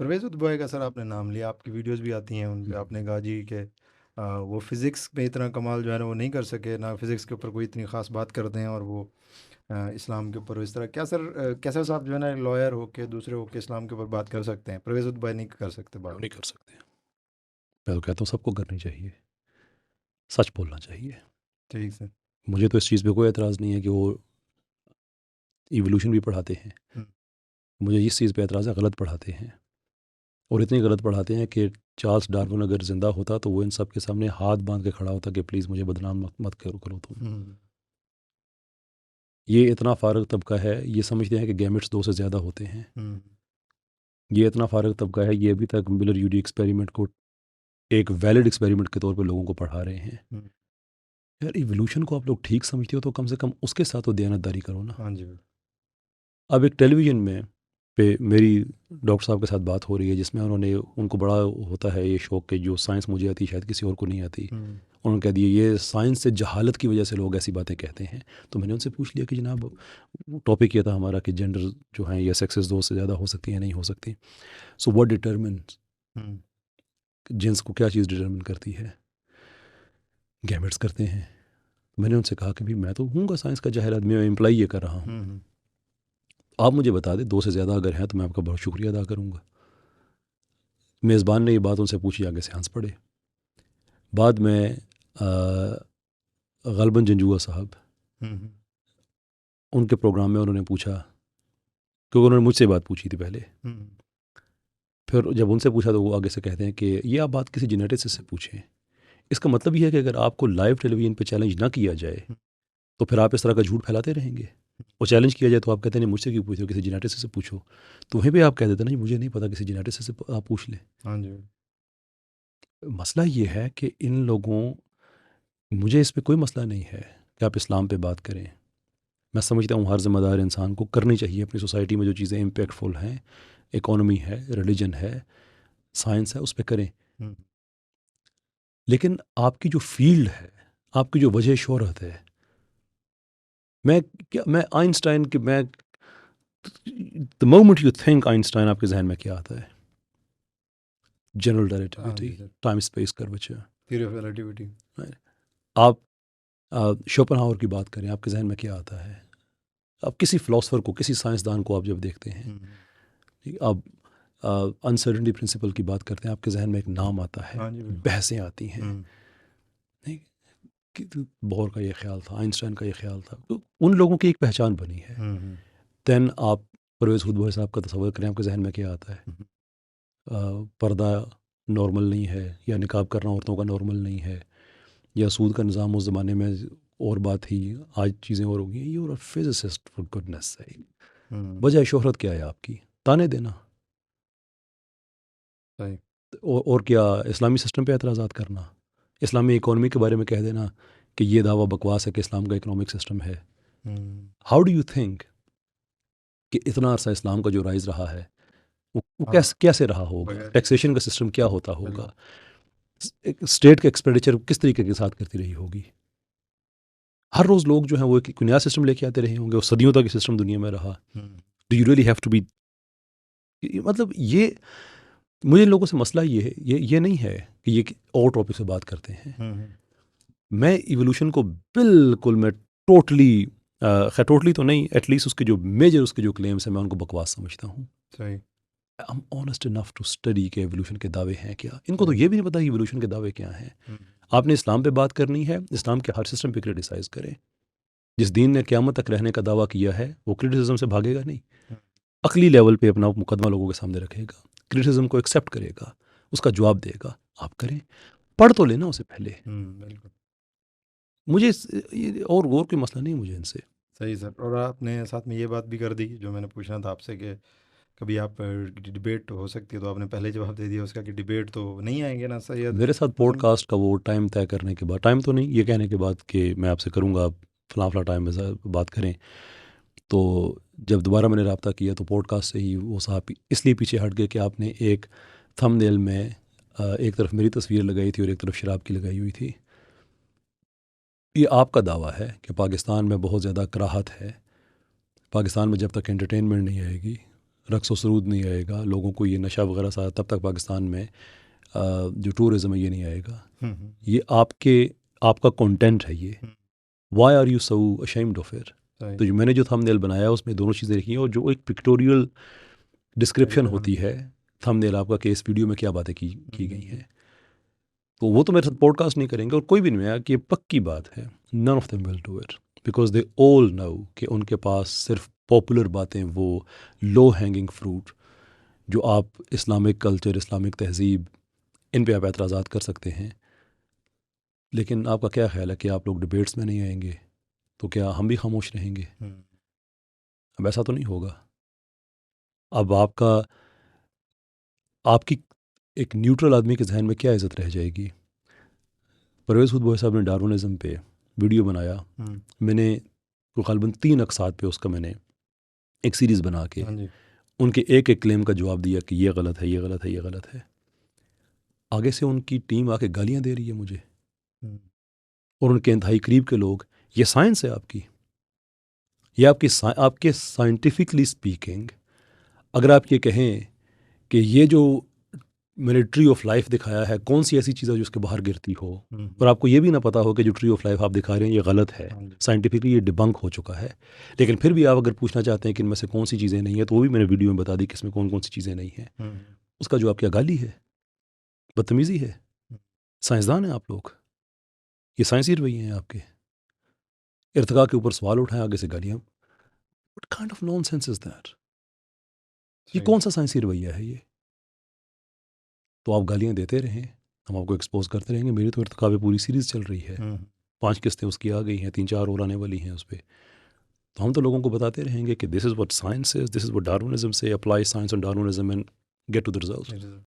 परवेज़ उतबॉय का सर आपने नाम लिया, आपकी वीडियोस भी आती हैं उन पे, हम्म। आपने कहा जी कि वो फिज़िक्स में इतना कमाल जो है ना वो नहीं कर सके, ना फिज़िक्स के ऊपर कोई इतनी ख़ास बात करते हैं, और वो इस्लाम के ऊपर इस तरह क्या सर, कैसे साहब जो है ना लॉयर होके दूसरे होके इस्लाम के ऊपर बात कर सकते हैं, परवेज़ उतबॉय नहीं कर सकते क्यों बात? नहीं कर सकते? मैं तो कहता हूँ सबको करनी चाहिए, सच बोलना चाहिए। ठीक सर। मुझे तो इस चीज़ पे कोई एतराज़ नहीं है कि वो इवोल्यूशन भी पढ़ाते हैं। हुँ, मुझे इस चीज़ पे एतराज़ है, गलत पढ़ाते हैं, और इतनी गलत पढ़ाते हैं कि चार्ल्स डार्विन अगर ज़िंदा होता तो वो इन सब के सामने हाथ बांध के खड़ा होता कि प्लीज़ मुझे बदनाम मत मत करो तुम। हुँ, ये इतना फारग तबका है, ये समझते हैं कि गैमेट्स 2 से ज़्यादा होते हैं। हुँ, ये इतना फारग तबका है, ये अभी तक मिलर यूरी एक्सपेरिमेंट को एक वैलिड एक्सपेरिमेंट के तौर पे लोगों को पढ़ा रहे हैं। हुँ। यार इवोल्यूशन को आप लोग ठीक समझते हो तो कम से कम उसके साथ तो दयानतदारी करो ना। हाँ जी, बिल्कुल। अब एक टेलीविज़न में पे मेरी डॉक्टर साहब के साथ बात हो रही है जिसमें उन्होंने उनको बड़ा होता है ये शौक कि जो साइंस मुझे आती शायद किसी और को नहीं आती। हुँ, उन्होंने कह दिया ये साइंस से जहालत की वजह से लोग ऐसी बातें कहते हैं। तो मैंने उनसे पूछ लिया कि जनाब, टॉपिक ये था हमारा कि जेंडर जो हैं या सेक्सेस 2 से ज़्यादा हो सकती हैं नहीं हो सकती। So what determines, hmm, gents को क्या चीज़ डिटरमिन करती है? गैमेट्स करते हैं। मैंने उनसे कहा कि भाई मैं तो हूँगा साइंस का जाहिर आदमी, मैं इम्प्लाई ये कर रहा हूँ। हुँ, हुँ, आप मुझे बता दें 2 से ज़्यादा अगर हैं तो मैं आपका बहुत शुक्रिया अदा करूँगा। मेज़बान ने ये बात उनसे पूछी, आगे से हंस पड़े। बाद में ग़ालिबन जंजुआ साहब, हुँ, हुँ, उनके प्रोग्राम में उन्होंने पूछा, क्योंकि उन्होंने मुझसे बात पूछी थी पहले। हुँ, फिर जब उनसे पूछा तो वो आगे से कहते हैं कि ये आप बात किसी जेनेटिक्स से पूछें। इसका मतलब ये है कि अगर आपको लाइव टेलीविज़न पे चैलेंज ना किया जाए हुँ, तो फिर आप इस तरह का झूठ फैलाते रहेंगे। और चैलेंज किया जाए तो आप कहते हैं नहीं मुझसे क्यों पूछो, किसी जेनेटिक्स से पूछो। तो वहीं पे आप कह देते हैं ना जी मुझे नहीं पता, किसी जेनेटिक्स से आप पूछ लें। हाँ जी, मसला ये है कि इन लोगों, मुझे इस पे कोई मसला नहीं है कि आप इस्लाम पे बात करें। मैं समझता हूँ हर ज़िम्मेदार इंसान को करनी चाहिए अपनी सोसाइटी में जो चीज़ें इम्पैक्टफुल हैं, इकोनॉमी है, रिलीजन है, साइंस है, उस पे करें। हुँ, लेकिन आपकी जो फ़ील्ड है, आपकी जो वजह शोहरत है, मैं क्या, मैं आइंस्टाइन की, मैं the moment you think Einstein, आपके ज़हन में क्या आता है? जनरल हाँ रिलेटिविटी, जी sir, time space curvature, theory of relativity. Right? आप शोपेनहावर की बात करें, आपके ज़हन में क्या आता है? आप किसी फ़िलासफ़र को, किसी साइंसदान को आप जब देखते हैं, हुँ, हुँ, ठीक, आप अनसर्टेनिटी प्रिंसिपल की बात करते हैं, आपके ज़हन में एक नाम आता है, हाँ जी, बिल्कुल। बहसें आती हैं, हुँ, नहीं? कि बोर का ये ख़्याल था, आइंस्टाइन का ये ख़्याल था, तो उन लोगों की एक पहचान बनी है। हुँ, हुँ, देन आप परवेज़ हुदबोय साहब का तसव्वुर करें, आपके ज़हन में क्या आता है? हुँ, अ, पर्दा नॉर्मल नहीं है, या निकाब करना औरतों का नॉर्मल नहीं है, या सूद का निज़ाम उस ज़माने में और बात थी, आज चीज़ें और हो गई हैं। You are a physicist for goodness sake. हुँ, वजह शोहरत क्या है आपकी? ताने देना। सही। और क्या, इस्लामी सिस्टम पे एतराज़ात करना, इस्लामी इकोनॉमी के बारे में कह देना कि ये दावा बकवास है कि इस्लाम का इकोनॉमिक सिस्टम है। हुँ, हाउ डू यू थिंक कि इतना अरसा इस्लाम का जो राइज रहा है वो हाँ, कैसे कैसे रहा होगा? बगैर किसी टैक्सेशन का सिस्टम क्या होता बिल्कुल। होगा? स्टेट का एक्सपेंडिचर किस तरीके के साथ करती रही होगी? हर रोज़ लोग जो हैं वो एक एक नया सिस्टम लेके आते रहे होंगे, और सदियों तक ये सिस्टम दुनिया में रहा। हुँ, do you really have to be, मतलब ये, मुझे इन लोगों से मसला ये है, ये नहीं है कि ये और टॉपिक से बात करते हैं। हुँ, हुँ, मैं इवोल्यूशन को बिल्कुल, मैं टोटली, खैर टोटली तो नहीं, एटलीस्ट उसके जो मेजर, उसके जो क्लेम्स हैं मैं उनको बकवास समझता हूँ। सही, I am honest enough to study के एवोल्यूशन के दावे हैं क्या। इनको तो सही। ये भी नहीं पता कि इवोल्यूशन के दावे क्या हैं। हुँ, आपने इस्लाम पे बात करनी है, इस्लाम के हर सिस्टम पे क्रिटिसाइज़ करें। जिस दीन ने क़यामत तक रहने का दावा किया है वो क्रिटिसिज्म से भागेगा नहीं, हुँ, अकली लेवल पे अपना मुकदमा लोगों के सामने रखेगा, क्रिटिसिज्म को एक्सेप्ट करेगा, उसका जवाब देगा। आप करें, पढ़ तो लेना उसे पहले। हुँ, बिल्कुल। मुझे ये और कोई मसला नहीं है मुझे इनसे। सही सर, और आपने साथ में ये बात भी कर दी जो मैंने पूछना था आपसे कि कभी आप डिबेट हो सकती है, तो आपने पहले जवाब दे दिया उसका कि डिबेट तो नहीं आएँगे ना सैयद मेरे साथ हम। पॉडकास्ट का वो टाइम तय करने के बाद, टाइम तो नहीं, ये कहने के बाद कि मैं आपसे करूँगा, आप फलां टाइम में बात करें, तो जब दोबारा मैंने रब्ता किया तो पॉडकास्ट से ही वो साहब इसलिए पीछे हट गए कि आपने एक थंबनेल में एक तरफ मेरी तस्वीर लगाई थी और एक तरफ शराब की लगाई हुई थी। ये आपका दावा है कि पाकिस्तान में बहुत ज़्यादा कराहत है, पाकिस्तान में जब तक एंटरटेनमेंट नहीं आएगी, रक्स व सरूद नहीं आएगा, लोगों को ये नशा वगैरह सा तब तक पाकिस्तान में जो टूरिज़्म है ये नहीं आएगा। ये आपका कंटेंट है ये। Why are you so ashamed of it? सही। तो जो मैंने जो थंबनेल बनाया उसमें दोनों चीज़ें लिखी हैं, और जो एक पिक्टोरियल डिस्क्रिप्शन होती है थंबनेल आपका कि इस वीडियो में क्या बातें की गई हैं, तो वो तो मेरे साथ पॉडकास्ट नहीं करेंगे और कोई भी नहीं आया कि ये पक्की बात है। None of them will do it because they all know कि उनके पास सिर्फ पॉपुलर बातें, वो लो हैंगिंग फ्रूट जो आप इस्लामिक कल्चर, इस्लामिक तहज़ीब, इन पे आप एतराज़ात कर सकते हैं। लेकिन आपका क्या ख्याल है कि आप लोग डिबेट्स में नहीं आएंगे तो क्या हम भी खामोश रहेंगे? अब ऐसा तो नहीं होगा। अब आपकी एक न्यूट्रल आदमी के जहन में क्या इज़्ज़त रह जाएगी? परवेज़ खुदबोए साहब ने डार्विनिज़्म पे वीडियो बनाया। मैंने ग़ालिबन 3 अक़साद पे उसका मैंने एक सीरीज़ बना के हाँ जी। उनके एक-एक क्लेम का जवाब दिया कि ये गलत है, ये गलत है, ये गलत है। आगे से उनकी टीम आके गालियाँ दे रही है मुझे, और उनके इंतहाई करीब के लोग, ये साइंस है आपकी, ये आपके साइंटिफिकली स्पीकिंग, अगर आप ये कहें कि ये जो मैंने ट्री ऑफ लाइफ दिखाया है, कौन सी ऐसी चीज़ है जो उसके बाहर गिरती हो, और आपको ये भी ना पता हो कि जो ट्री ऑफ लाइफ आप दिखा रहे हैं ये गलत है, साइंटिफिकली ये डिबंक हो चुका है, लेकिन फिर भी आप अगर पूछना चाहते हैं कि इनमें से कौन सी चीज़ें नहीं है, तो वो भी मैंने वीडियो में बता दी कि इसमें कौन कौन सी चीज़ें नहीं हैं। उसका जवाब क्या गाली है, बदतमीज़ी है? साइंसदान हैं आप लोग, ये साइंसी रवैये हैं आपके। इर्तिका के ऊपर सवाल उठाएं, आगे से गालियाँ। What kind of nonsense is that? ये कौन सा साइंसी रवैया है ये? तो आप गालियाँ देते रहें, हम आपको एक्सपोज करते रहेंगे। मेरी तो इर्तिका पे पूरी सीरीज़ चल रही है, 5 किस्तें उसकी आ गई हैं, 3-4 और आने वाली हैं उस पे। तो हम तो लोगों को बताते रहेंगे कि this is what science is, this is what Darwinism says, apply science and Darwinism and get to the result.